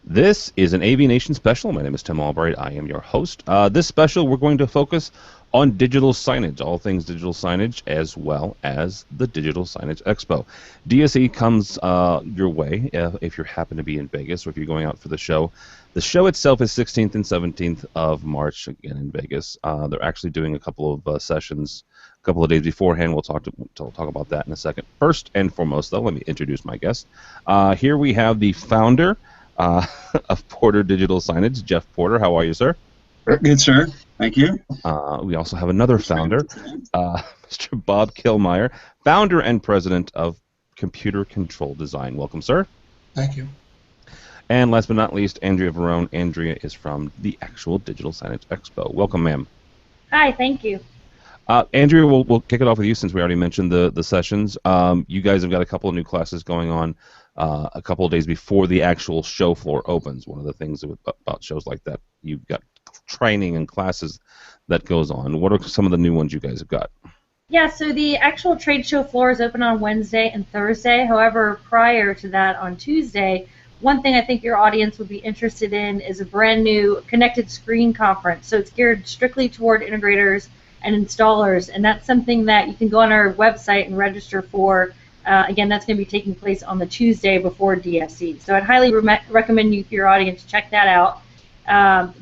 This is an AV Nation special. My name is Tim Albright. I am your host. This special, we're going to focus on digital signage, all things digital signage, as well as the Digital Signage Expo. DSE comes your way if you happen to be in Vegas or if you're going out for the show. The show itself is 16th and 17th of March, again in Vegas. They're actually doing a couple of sessions a couple of days beforehand. We'll talk about that in a second. First and foremost, though, let me introduce my guest. Here we have the founder of Porter Digital Signage, Jeff Porter. How are you, sir? Good, sir. Thank you. We also have another founder, Mr. Bob Kilmeyer, founder and president of Computer Control Design. Welcome, sir. Thank you. And last but not least, Andrea Verone. Andrea is from the actual Digital Signage Expo. Welcome, ma'am. Hi, thank you. Andrea, we'll kick it off with you since we already mentioned the sessions. You guys have got a couple of new classes going on a couple of days before the actual show floor opens. One of the things about shows like that, you've got training and classes that goes on. What are some of the new ones you guys have got? Yeah, so the actual trade show floor is open on Wednesday and Thursday. However, prior to that on Tuesday, one thing I think your audience would be interested in is a brand new connected screen conference. So it's geared strictly toward integrators and installers, and that's something that you can go on our website and register for. Again, that's going to be taking place on the Tuesday before DSE. So I'd highly recommend your audience check that out.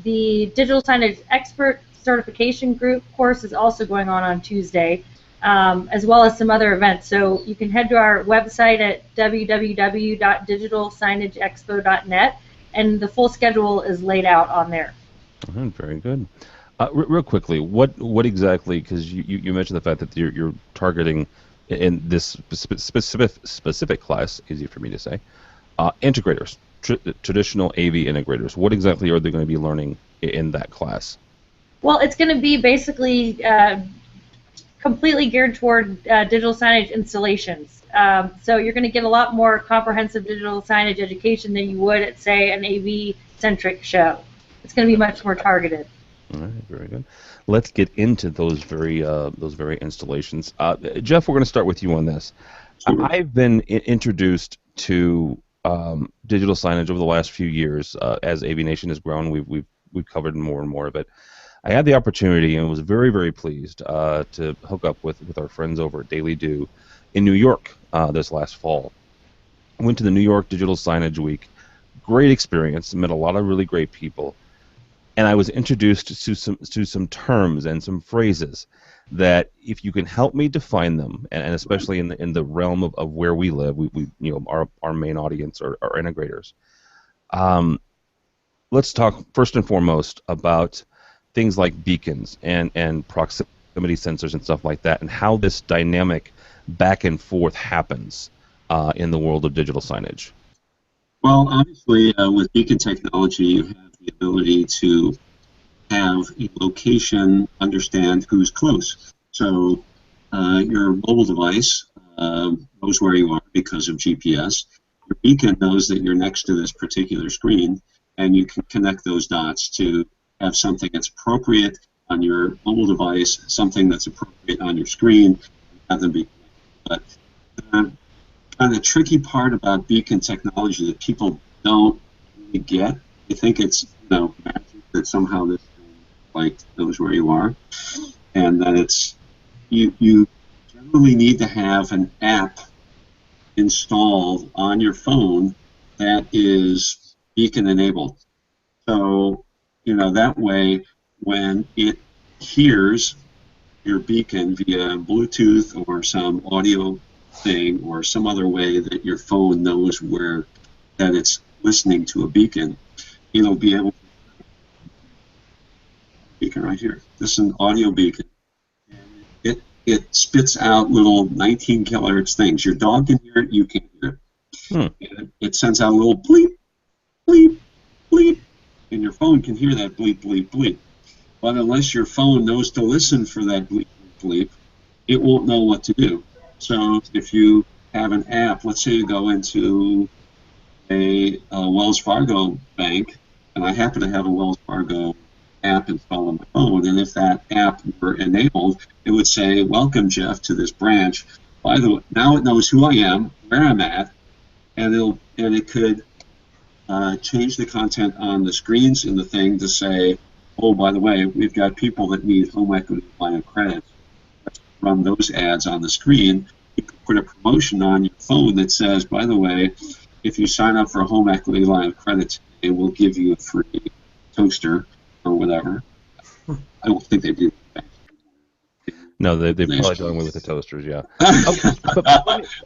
The Digital Signage Expert Certification Group course is also going on Tuesday, as well as some other events. So you can head to our website at www.digitalsignageexpo.net, and the full schedule is laid out on there. Very good. Real quickly, what exactly? Because you mentioned the fact that you're targeting in this specific class, easy for me to say, integrators, traditional AV integrators. What exactly are they going to be learning in that class? Well, it's going to be basically completely geared toward digital signage installations. So you're going to get a lot more comprehensive digital signage education than you would at, say, an AV-centric show. It's going to be much more targeted. All right, very good. Let's get into those very installations. Jeff, we're going to start with you on this. Sure. I've been introduced to digital signage over the last few years. As AV Nation has grown, we've covered more and more of it. I had the opportunity and was very, very pleased to hook up with our friends over at Daily Do in New York this last fall. I went to the New York Digital Signage Week. Great experience. Met a lot of really great people. And I was introduced to some terms and some phrases that, if you can help me define them, and especially in the realm of where we live, we our main audience are integrators. Let's talk first and foremost about things like beacons and proximity sensors and stuff like that, and how this dynamic back and forth happens in the world of digital signage. Well, obviously, with beacon technology, you have the ability to have a location understand who's close. So your mobile device knows where you are because of GPS. Your beacon knows that you're next to this particular screen, and you can connect those dots to have something that's appropriate on your mobile device, something that's appropriate on your screen, and have them be connected. But kind of the tricky part about beacon technology that people don't really get, they think it's magic that somehow this thing knows where you are, and that it's you generally need to have an app installed on your phone that is beacon enabled. So that way, when it hears your beacon via Bluetooth or some audio thing or some other way that your phone knows that it's listening to a beacon, it'll be able to beacon right here. This is an audio beacon. And it spits out little 19 kilohertz things. Your dog can hear it, you can hear it. And it sends out a little bleep, bleep, bleep, and your phone can hear that bleep, bleep, bleep. But unless your phone knows to listen for that bleep, bleep, it won't know what to do. So if you have an app, let's say you go into a Wells Fargo bank, and I happen to have a Wells Fargo app installed on my phone, and if that app were enabled, it would say, "Welcome, Jeff, to this branch." By the way, now it knows who I am, where I'm at, and it could change the content on the screens in the thing to say, oh, by the way, we've got people that need home equity line of credit. Let's run those ads on the screen. You can put a promotion on your phone that says, by the way, if you sign up for a home equity line of credit today, we'll give you a free toaster or whatever. I don't think they do that. No, they've probably done away with the toasters, yeah.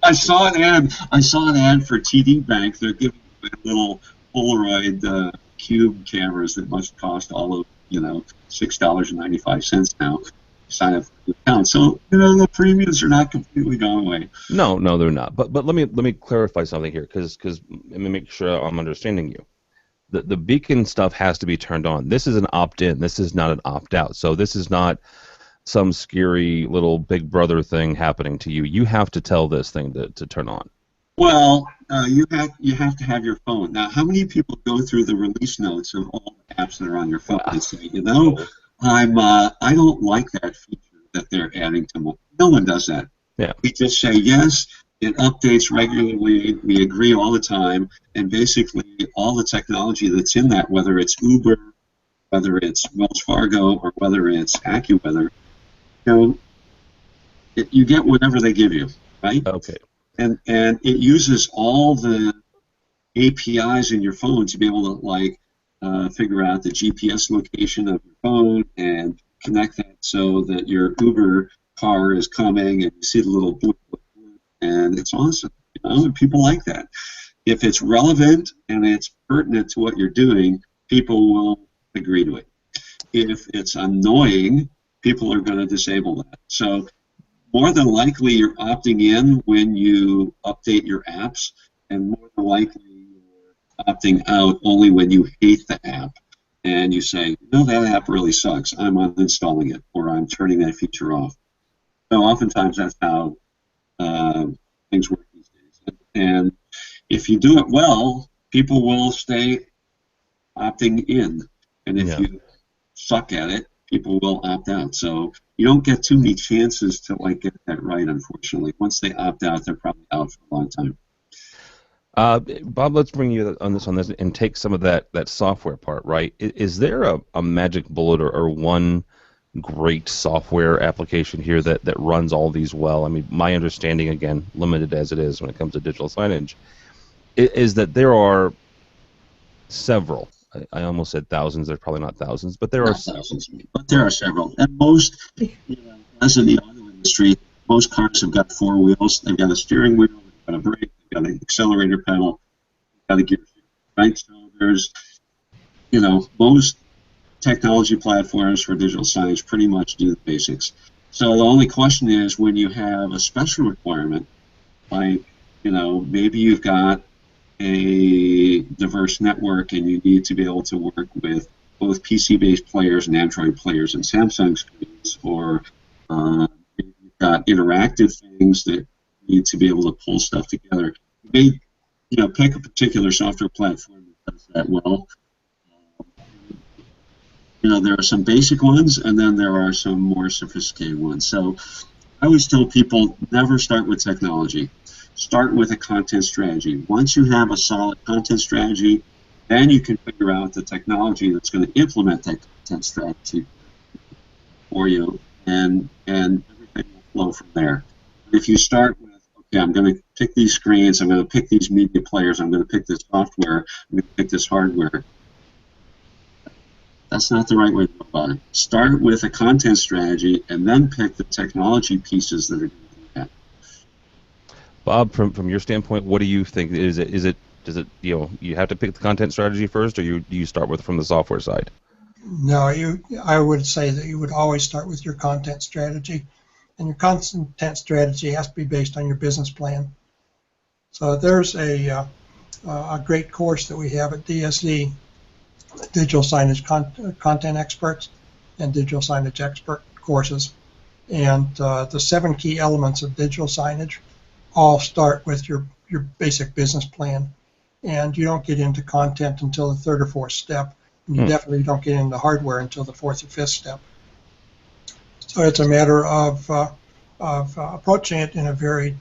I saw an ad. I saw an ad for TD Bank. They're giving away little Polaroid cube cameras that must cost all of $6.95 now. Sign up for the account. So the premiums are not completely gone away. No, they're not. But let me clarify something here, because let me make sure I'm understanding you. The beacon stuff has to be turned on. This is an opt-in. This is not an opt-out. So this is not some scary little Big Brother thing happening to you. You have to tell this thing to turn on. Well, you have to have your phone. Now, how many people go through the release notes of all the apps that are on your phone and say, I don't like that feature that they're adding to me. No one does that. Yeah. We just say yes. It updates regularly. We agree all the time, and basically all the technology that's in that, whether it's Uber, whether it's Wells Fargo, or whether it's AccuWeather, you get whatever they give you, right? Okay. And it uses all the APIs in your phone to be able to figure out the GPS location of your phone and connect that so that your Uber car is coming and you see the little blip, blip, blip, and it's awesome. And people like that. If it's relevant and it's pertinent to what you're doing, people will agree to it. If it's annoying, people are going to disable that. So more than likely you're opting in when you update your apps, and more than likely you're opting out only when you hate the app and you say, that app really sucks, I'm uninstalling it, or I'm turning that feature off. So oftentimes that's how things work these days. And if you do it well, people will stay opting in. And if you suck at it, people will opt out. So you don't get too many chances to get that right, unfortunately. Once they opt out, they're probably out for a long time. Bob, let's bring you on this and take some of that software part, right? Is there a magic bullet or one great software application here that runs all these well? I mean, my understanding, again, limited as it is when it comes to digital signage, is that there are several. I almost said thousands. There's probably not thousands, but there are thousands. But there are several. And most, as in the auto industry, most cars have got four wheels. They've got a steering wheel, they've got a brake, they've got an accelerator pedal, they've got a gear shift, right? So there's, most technology platforms for digital signage pretty much do the basics. So the only question is when you have a special requirement, maybe you've got a diverse network and you need to be able to work with both PC-based players and Android players and Samsung screens, or maybe you've got interactive things that need to be able to pull stuff together. You may, pick a particular software platform that does that well. There are some basic ones, and then there are some more sophisticated ones. So I always tell people, never start with technology. Start with a content strategy. Once you have a solid content strategy, then you can figure out the technology that's going to implement that content strategy for you, and everything will flow from there. If you start with, okay, I'm going to pick these screens, I'm going to pick these media players, I'm going to pick this software, I'm going to pick this hardware, that's not the right way to go about it. Start with a content strategy and then pick the technology pieces that are going to do that. Bob, from your standpoint, what do you think? Does it you have to pick the content strategy first, or do you start with from the software side? No, I would say that you would always start with your content strategy, and your content strategy has to be based on your business plan. So there's a great course that we have at DSE, Digital Signage Content Experts and Digital Signage Expert courses, and the 7 key elements of digital signage all start with your basic business plan, and you don't get into content until the 3rd or 4th step, and you definitely don't get into hardware until the 4th or 5th step. So it's a matter of approaching it in a very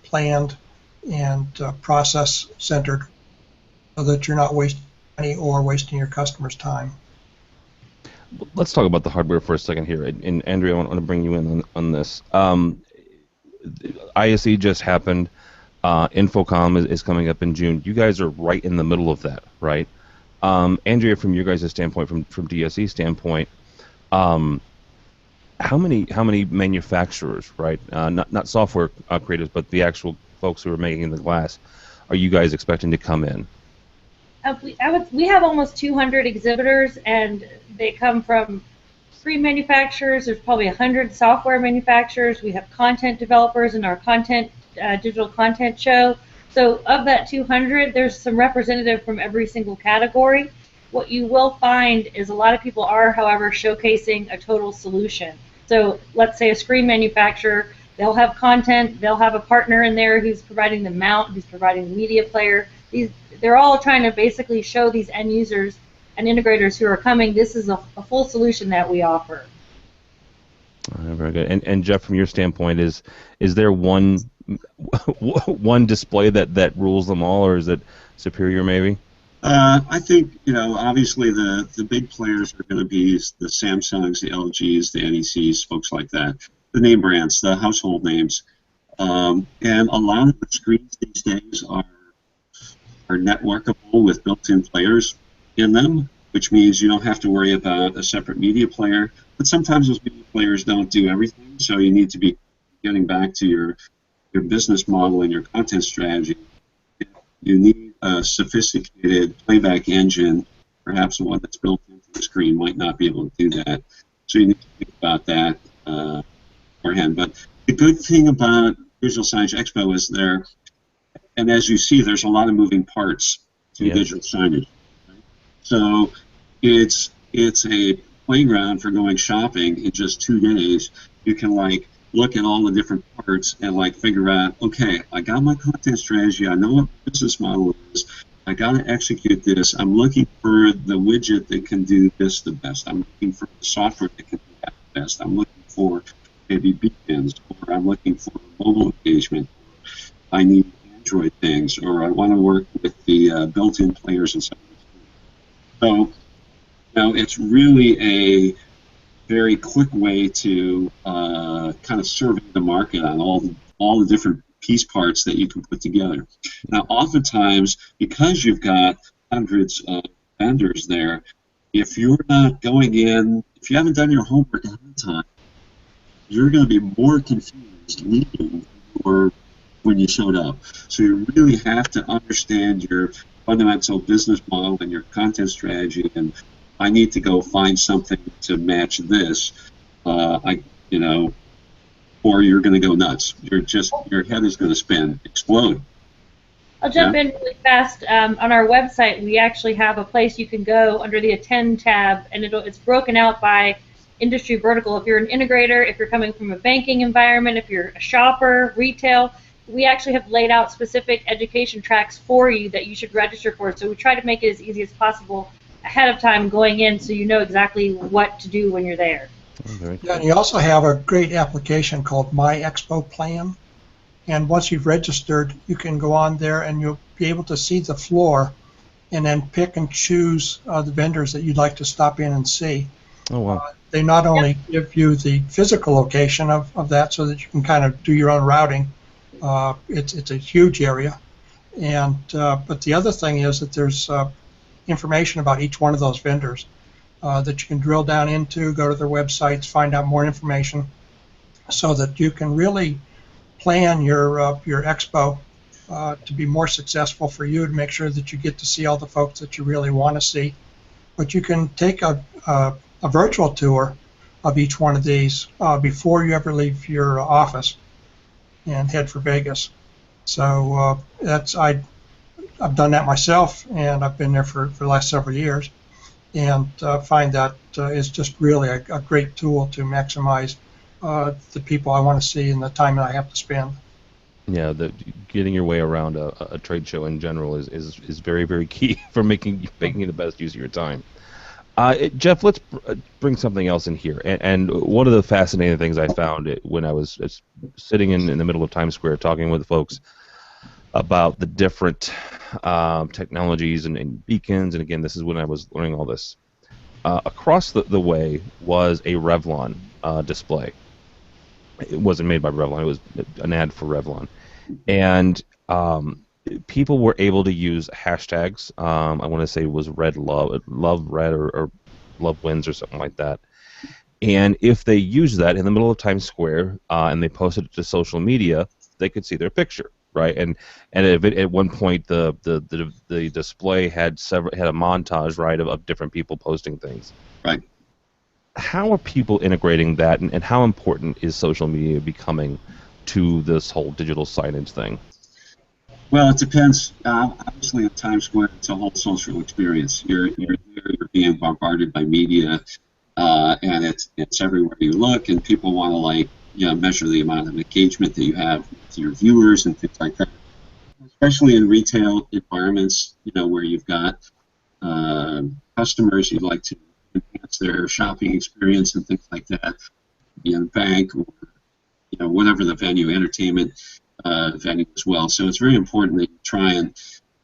planned and process-centered so that you're not wasting money or wasting your customers' time. Let's talk about the hardware for a second here. And Andrea, I want to bring you in on this. ISE just happened. Infocom is coming up in June. You guys are right in the middle of that, right? Andrea, from your guys' standpoint, from DSE standpoint, how many manufacturers, right? Not software creators, but the actual folks who are making the glass, are you guys expecting to come in? We have almost 200 exhibitors, and they come from screen manufacturers. There's probably 100 software manufacturers. We have content developers in our digital content show. So of that 200, there's some representative from every single category. What you will find is a lot of people are, however, showcasing a total solution. So let's say a screen manufacturer, they'll have content, they'll have a partner in there who's providing the mount, who's providing the media player. They're all trying to basically show these end users and integrators who are coming, this is a full solution that we offer. Very good. And Jeff, from your standpoint, is there one display that rules them all, or is it Superior maybe? I think, obviously the big players are going to be the Samsungs, the LGs, the NECs, folks like that, the name brands, the household names. And a lot of the screens these days are networkable with built-in players in them, which means you don't have to worry about a separate media player. But sometimes those media players don't do everything, so you need to be getting back to your business model and your content strategy. You need a sophisticated playback engine. Perhaps one that's built into the screen might not be able to do that. So you need to think about that beforehand. But the good thing about Digital Signage Expo is and as you see, there's a lot of moving parts to digital signage. Right? So it's a playground for going shopping in just 2 days. You can look at all the different parts and figure out, okay, I got my content strategy, I know what my business model is, I got to execute this. I'm looking for the widget that can do this the best. I'm looking for the software that can do that the best. I'm looking for maybe beacons, or I'm looking for mobile engagement. I need Android things, or I want to work with the built-in players and stuff. So, it's really a very quick way to kind of survey the market on all the different piece parts that you can put together. Now, oftentimes, because you've got hundreds of vendors there, if you're not going in, if you haven't done your homework ahead of time, you're going to be more confused leaving or when you showed up. So you really have to understand your fundamental business model and your content strategy, and I need to go find something to match this, or you're going to go nuts. Your head is going to spin, explode. I'll jump in really fast. On our website, we actually have a place you can go under the Attend tab, and it's broken out by industry vertical. If you're an integrator, if you're coming from a banking environment, if you're a shopper, retail, we actually have laid out specific education tracks for you that you should register for. So we try to make it as easy as possible ahead of time going in, so you know exactly what to do when you're there. Yeah, and you also have a great application called My Expo Plan. And once you've registered, you can go on there and you'll be able to see the floor and then pick and choose the vendors that you'd like to stop in and see. Oh, wow. They not only give you the physical location of that so that you can kind of do your own routing. It's a huge area. And but the other thing is that there's information about each one of those vendors that you can drill down into, go to their websites, find out more information so that you can really plan your expo to be more successful for you, to make sure that you get to see all the folks that you really want to see. But you can take a virtual tour of each one of these before you ever leave your office and head for Vegas. So I've done that myself, and I've been there for the last several years, and find that is just really a great tool to maximize the people I want to see and the time that I have to spend. Yeah, getting your way around a trade show in general is very, very key for making the best use of your time. Jeff, let's bring something else in here. And one of the fascinating things I found when I was sitting in the middle of Times Square talking with folks, about the different technologies and beacons. And again, this is when I was learning all this. Across the way was a Revlon display. It wasn't made by Revlon; it was an ad for Revlon, and people were able to use hashtags. I want to say it was Red Love, Love Red, or Love Wins, or something like that. And if they used that in the middle of Times Square and they posted it to social media, they could see their picture, right? And if it, at one point the display had a montage, right, of different people posting things. Right. How are people integrating that, and how important is social media becoming to this whole digital signage thing? Well, it depends. Obviously, in Times Square, it's a whole social experience. You're there, you're being bombarded by media, and it's everywhere you look, and people want to measure the amount of engagement that you have with your viewers and things like that. Especially in retail environments, where you've got customers, you'd like to enhance their shopping experience and things like that. In a bank or whatever the venue, entertainment venue as well. So it's very important that you try and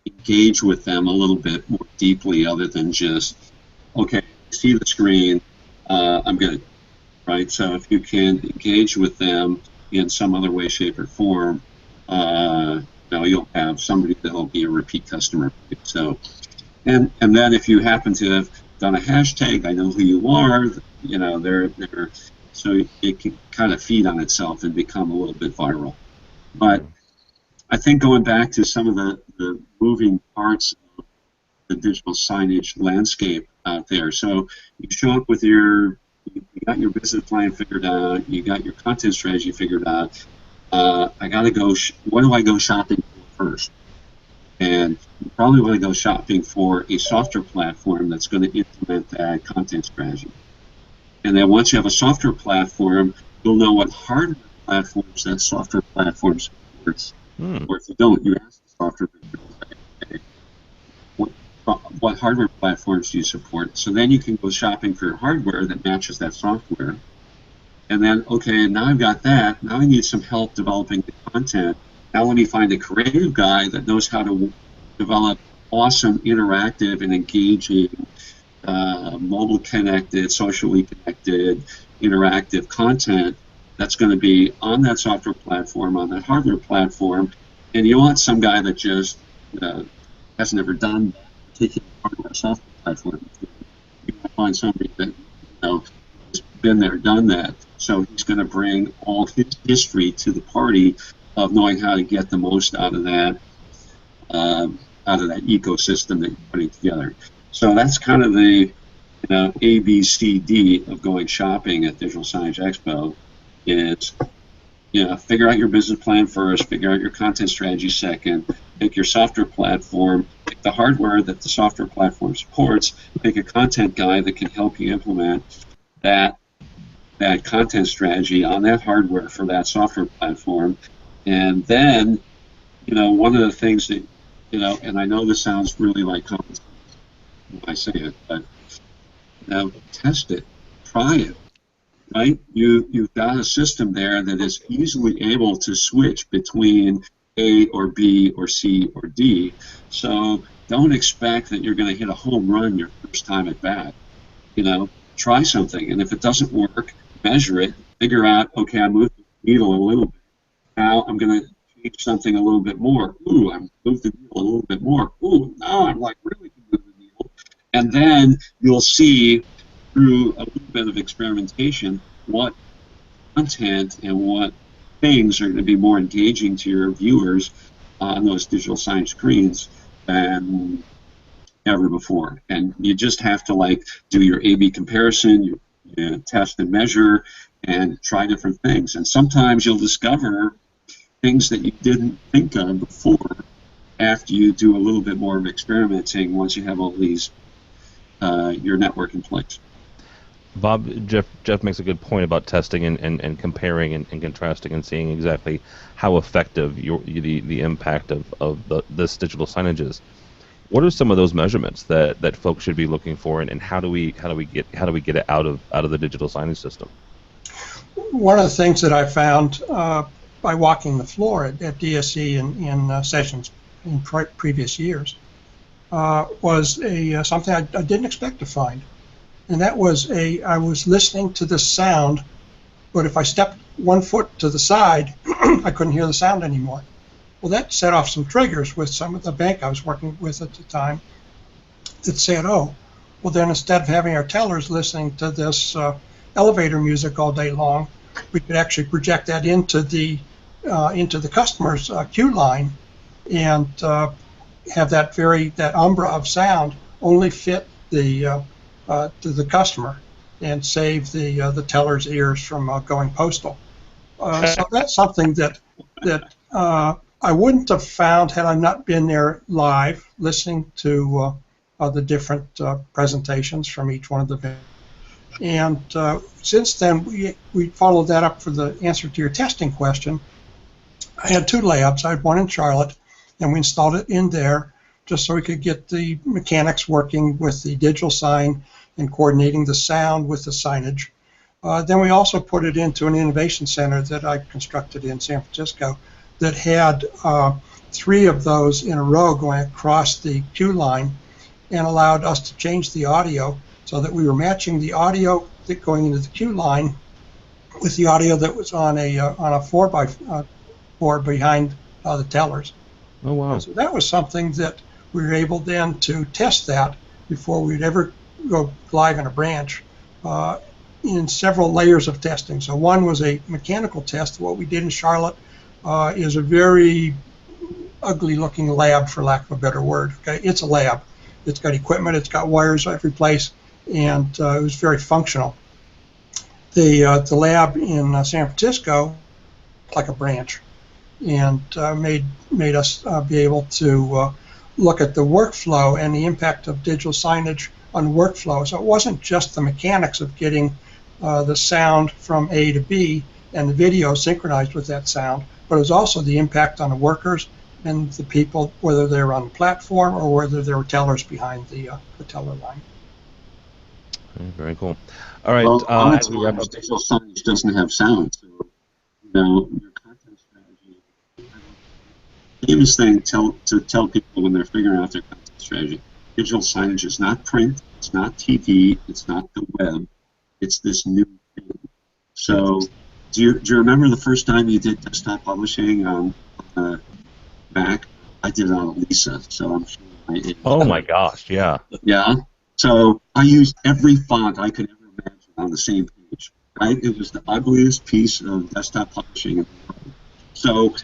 engage with them a little bit more deeply, other than just, okay, see the screen, I'm good, right? So if you can engage with them in some other way, shape, or form, you'll have somebody that will be a repeat customer. So, and then if you happen to have done a hashtag, I know who you are, they're so it can kind of feed on itself and become a little bit viral. But I think going back to some of the moving parts of the digital signage landscape out there. So you show up with you got your business plan figured out, you got your content strategy figured out. I got to go, what do I go shopping for first? And you probably want to go shopping for a software platform that's going to implement that content strategy. And then once you have a software platform, you'll know what hardware platforms that software platform supports. Or if you don't, you ask the software vendor, what hardware platforms do you support? So then you can go shopping for hardware that matches that software. And then, okay, now I've got that. Now I need some help developing the content. Now let me find a creative guy that knows how to develop awesome, interactive, and engaging, mobile connected, socially connected, interactive content that's going to be on that software platform, on that hardware platform. And you want some guy that just hasn't ever done that particular hardware software platform. You want to find somebody that has been there, done that. So he's going to bring all his history to the party of knowing how to get the most out of that ecosystem that you're putting together. So that's kind of the ABCD of going shopping at Digital Signage Expo. Is figure out your business plan first, figure out your content strategy second, pick your software platform, pick the hardware that the software platform supports, pick a content guy that can help you implement that content strategy on that hardware for that software platform. And then, one of the things that, and I know this sounds really like common sense when I say it, but test it, try it. Right? You've got a system there that is easily able to switch between A or B or C or D. So don't expect that you're going to hit a home run your first time at bat. Try something, and if it doesn't work, measure it, figure out, okay, I moved the needle a little bit. Now I'm going to change something a little bit more. Ooh, I moved the needle a little bit more. Ooh, now I'm really moving the needle. And then you'll see through a little bit of experimentation what content and what things are going to be more engaging to your viewers on those digital signage screens than ever before. And you just have to do your A/B comparison, you test and measure, and try different things. And sometimes you'll discover things that you didn't think of before after you do a little bit more of experimenting once you have all these your network in place. Bob, Jeff makes a good point about testing and comparing and contrasting and seeing exactly how effective the impact of this digital signage is. What are some of those measurements that folks should be looking for, and how do we get it out of the digital signage system? One of the things that I found by walking the floor at DSC in sessions in previous years, was something I didn't expect to find. And that was I was listening to the sound, but if I stepped 1 foot to the side, I couldn't hear the sound anymore. Well, that set off some triggers with some of the bank I was working with at the time that said, oh, well then instead of having our tellers listening to this elevator music all day long, we could actually project that into the customer's queue line and have that umbra of sound only fit to the customer and save the teller's ears from going postal. So that's something that I wouldn't have found had I not been there live listening to the different presentations from each one of the vendors. And since then, we followed that up for the answer to your testing question. I had 2 labs. I had one in Charlotte, and we installed it in there just so we could get the mechanics working with the digital sign and coordinating the sound with the signage. Then we also put it into an innovation center that I constructed in San Francisco that had 3 of those in a row going across the queue line and allowed us to change the audio so that we were matching the audio that going into the queue line with the audio that was on a 4x4 behind the tellers. Oh, wow. So that was something that we were able then to test that before we'd ever go live in a branch in several layers of testing. So one was a mechanical test. What we did in Charlotte is a very ugly looking lab, for lack of a better word. Okay, it's a lab. It's got equipment, it's got wires every place, and it was very functional. The lab in San Francisco, like a branch, and made us be able to look at the workflow and the impact of digital signage on workflow. So it wasn't just the mechanics of getting the sound from A to B and the video synchronized with that sound, but it was also the impact on the workers and the people, whether they were on the platform or whether there were tellers behind the teller line. Very cool. All right. Well, As we wrap up, digital signage doesn't have sound, so your content strategy. The famous thing to tell people when they're figuring out their content strategy: digital signage is not print, it's not TV, it's not the web, it's this new thing. So, do you remember the first time you did desktop publishing on Mac? I did it on Lisa, so I'm sure oh my gosh, yeah. Yeah. So I used every font I could ever imagine on the same page. Right? It was the ugliest piece of desktop publishing in the world. So,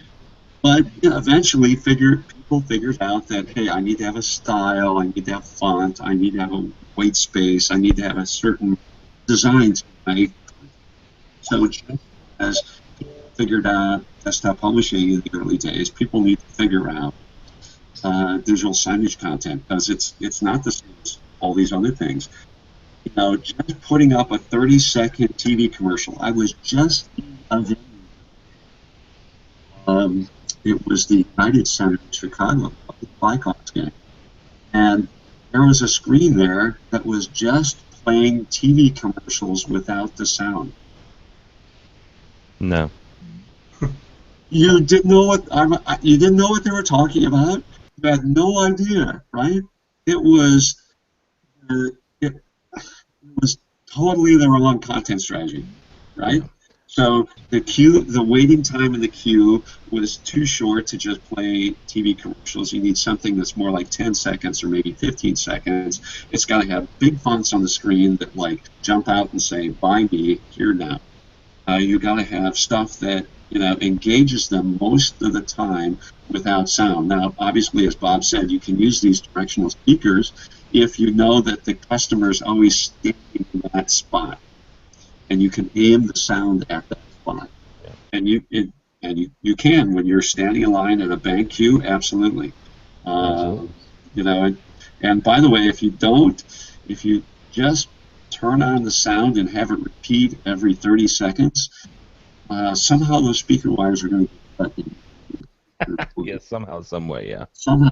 but eventually, people figured out that hey, I need to have a style, I need to have font, I need to have a white space, I need to have a certain design to my. So just as people figured out desktop publishing in the early days, people need to figure out digital signage content because it's not the same as all these other things. Just putting up a 30-second TV commercial. I was just in a venue. It was the United Center in Chicago, the Blackhawks game, and there was a screen there that was just playing TV commercials without the sound. No. You didn't know what they were talking about. You had no idea, right? It was totally the wrong content strategy, right? So the waiting time in the queue was too short to just play TV commercials. You need something that's more like 10 seconds or maybe 15 seconds. It's got to have big fonts on the screen that like jump out and say, "Buy me here now." You got to have stuff that engages them most of the time without sound. Now, obviously, as Bob said, you can use these directional speakers if you know that the customer is always standing in that spot, and you can aim the sound at that spot. Yeah. And you can when you're standing in line at a bank queue, absolutely. Absolutely. And by the way, if you just turn on the sound and have it repeat every 30 seconds, somehow those speaker wires are going to get cut. Yeah, somehow, some way, yeah. Somehow.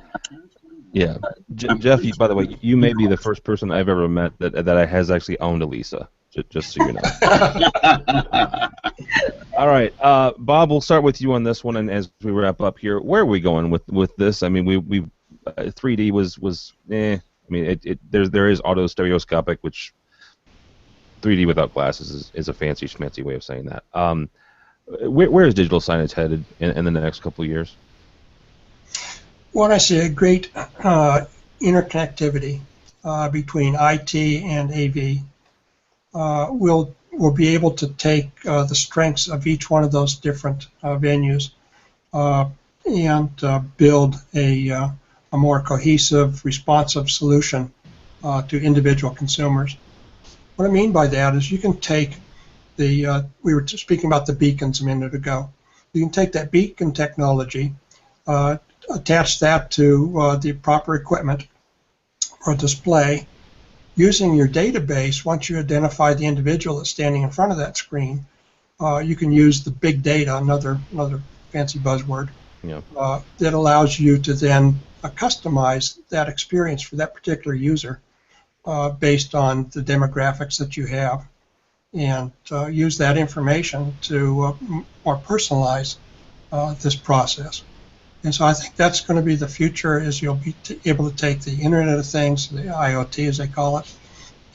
Yeah. Jeff, by the way, you may be the first person I've ever met that has actually owned a Lisa. just so you know. All right, Bob, we'll start with you on this one, and as we wrap up here, where are we going with this? I mean, we 3D was eh. I mean, there is auto stereoscopic, which 3D without glasses is a fancy schmancy way of saying that. Where is digital signage headed in the next couple of years? Well, I see a great interconnectivity between IT and AV. We'll be able to take the strengths of each one of those different venues and build a more cohesive, responsive solution to individual consumers. What I mean by that is you can take we were speaking about the beacons a minute ago. You can take that beacon technology, attach that to the proper equipment or display. Using your database, once you identify the individual that's standing in front of that screen, you can use the big data, another fancy buzzword, Yeah. that allows you to then customize that experience for that particular user based on the demographics that you have, and use that information to more personalize this process. And so I think that's going to be the future, is you'll be able to take the Internet of Things, the IoT as they call it,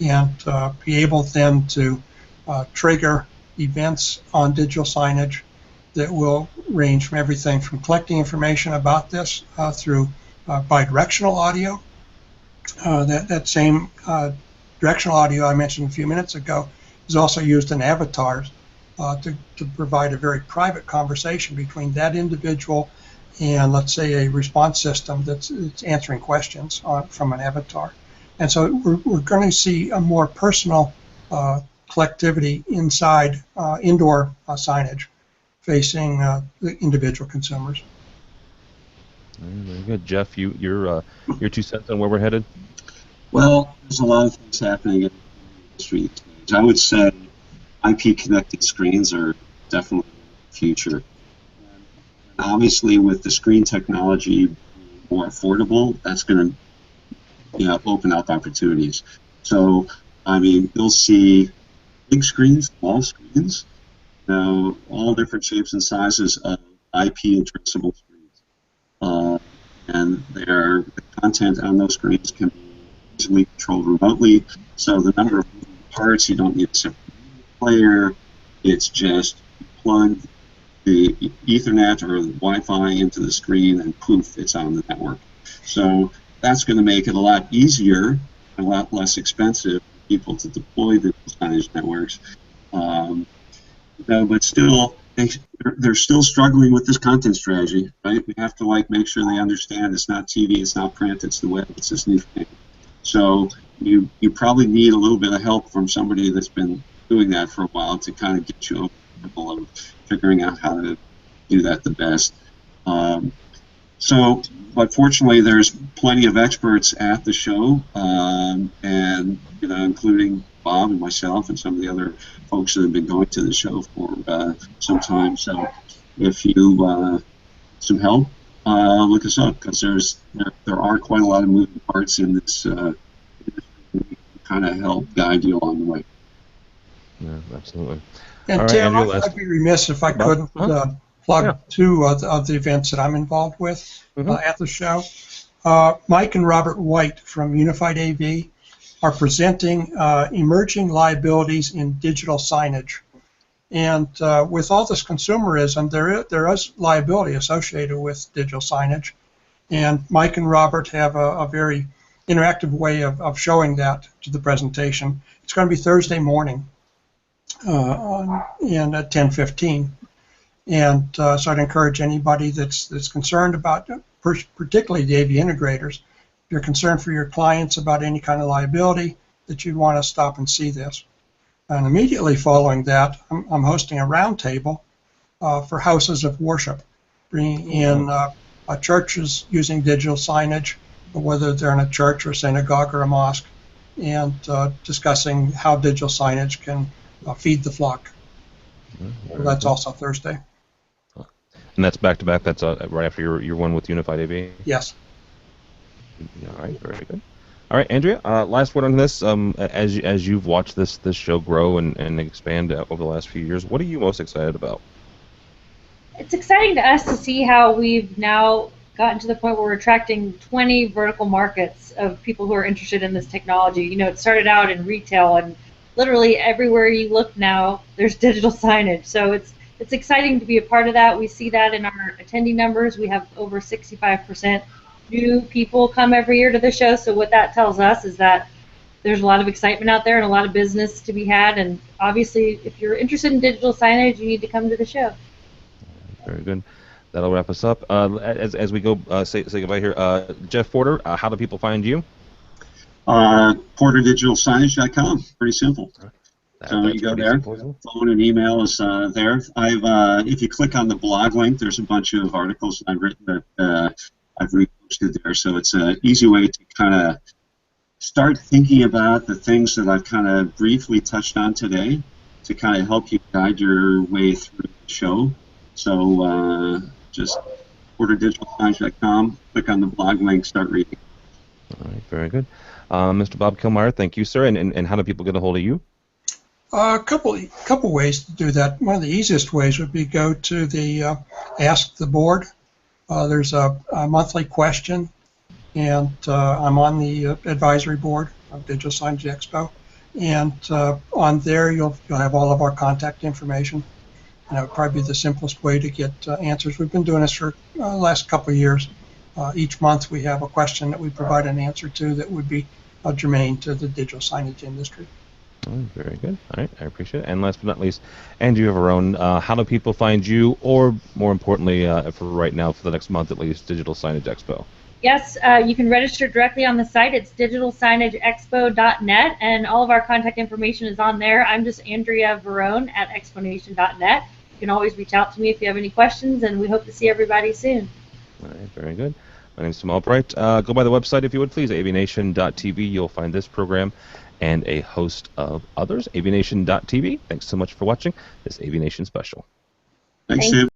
and be able then to trigger events on digital signage that will range from everything from collecting information about this through bidirectional audio. That same directional audio I mentioned a few minutes ago is also used in avatars to provide a very private conversation between that individual and, let's say, a response system that's answering questions from an avatar. And so we're going to see a more personal collectivity inside indoor signage facing the individual consumers. Very good, Jeff. Your 2 cents on where we're headed. Well, there's a lot of things happening in the industry. I would say IP-connected screens are definitely the future. And obviously, with the screen technology being more affordable, that's going to open up opportunities. So, I mean, you'll see big screens, small screens, all different shapes and sizes of IP addressable screens. And the content on those screens can be easily controlled remotely. So the number of moving parts, you don't need a separate player. It's just plug the Ethernet or the Wi-Fi into the screen, and poof, it's on the network. So that's going to make it a lot easier and a lot less expensive for people to deploy the signage networks. But still, they're still struggling with this content strategy, right? We have to make sure they understand it's not TV, it's not print, it's the web, it's this new thing. So you probably need a little bit of help from somebody that's been doing that for a while to kind of get you over the hurdle of figuring out how to do that the best. But fortunately, there's plenty of experts at the show, and including Bob and myself and some of the other folks that have been going to the show for some time. So if you some help, look us up, because there are quite a lot of moving parts in this. Kind of help guide you along the way. Yeah, absolutely. And all right, Tim, Andrew, I'd be remiss if I couldn't plug two of the events that I'm involved with at the show. Mike and Robert White from Unified AV are presenting emerging liabilities in digital signage. And with all this consumerism, there is liability associated with digital signage. And Mike and Robert have a very interactive way of showing that to the presentation. It's going to be Thursday morning and at 10:15. And so I'd encourage anybody that's concerned about, particularly the AV integrators, if you're concerned for your clients about any kind of liability, that you'd want to stop and see this. And immediately following that, I'm hosting a roundtable for houses of worship, bringing in churches using digital signage, whether they're in a church or a synagogue or a mosque, and discussing how digital signage can feed the flock. So that's also Thursday. And that's back to back. That's right after your one with Unified AV. Yes. All right, very good. All right, Andrea. Last word on this. As you've watched this show grow and expand over the last few years, what are you most excited about? It's exciting to us to see how we've now gotten to the point where we're attracting 20 vertical markets of people who are interested in this technology. You know, it started out in retail, and literally everywhere you look now, there's digital signage. So it's exciting to be a part of that. We see that in our attendee numbers. We have over 65% new people come every year to the show. So what that tells us is that there's a lot of excitement out there and a lot of business to be had. And obviously, if you're interested in digital signage, you need to come to the show. Very good. That'll wrap us up. As we go say goodbye here, Jeff Porter, how do people find you? PorterDigitalSignage.com. Pretty simple. So you go there. Simple. Phone and email is there. If you click on the blog link, there's a bunch of articles I've written that I've reposted there. So it's an easy way to kind of start thinking about the things that I've kind of briefly touched on today to kind of help you guide your way through the show. So just PorterDigitalSignage.com, click on the blog link, start reading. All right, very good. Mr. Bob Kilmeyer, thank you, sir. And how do people get a hold of you? A couple ways to do that. One of the easiest ways would be go to the Ask the Board. There's a monthly question, and I'm on the advisory board of Digital Signage Expo. And on there, you'll have all of our contact information. And that would probably be the simplest way to get answers. We've been doing this for the last couple of years. Each month we have a question that we provide an answer to that would be germane to the digital signage industry. Oh, very good. All right, I appreciate it. And last but not least, Andrew Verone, how do people find you, or more importantly, for right now, for the next month at least, Digital Signage Expo? Yes, you can register directly on the site. It's digitalsignageexpo.net, and all of our contact information is on there. I'm just Andrea Verone at exponation.net. You can always reach out to me if you have any questions, and we hope to see everybody soon. All right, very good. My name is Tim Albright. Go by the website if you would, please, avnation.tv. You'll find this program and a host of others, avnation.tv. Thanks so much for watching this AVNation special. Thanks, Thank Tim.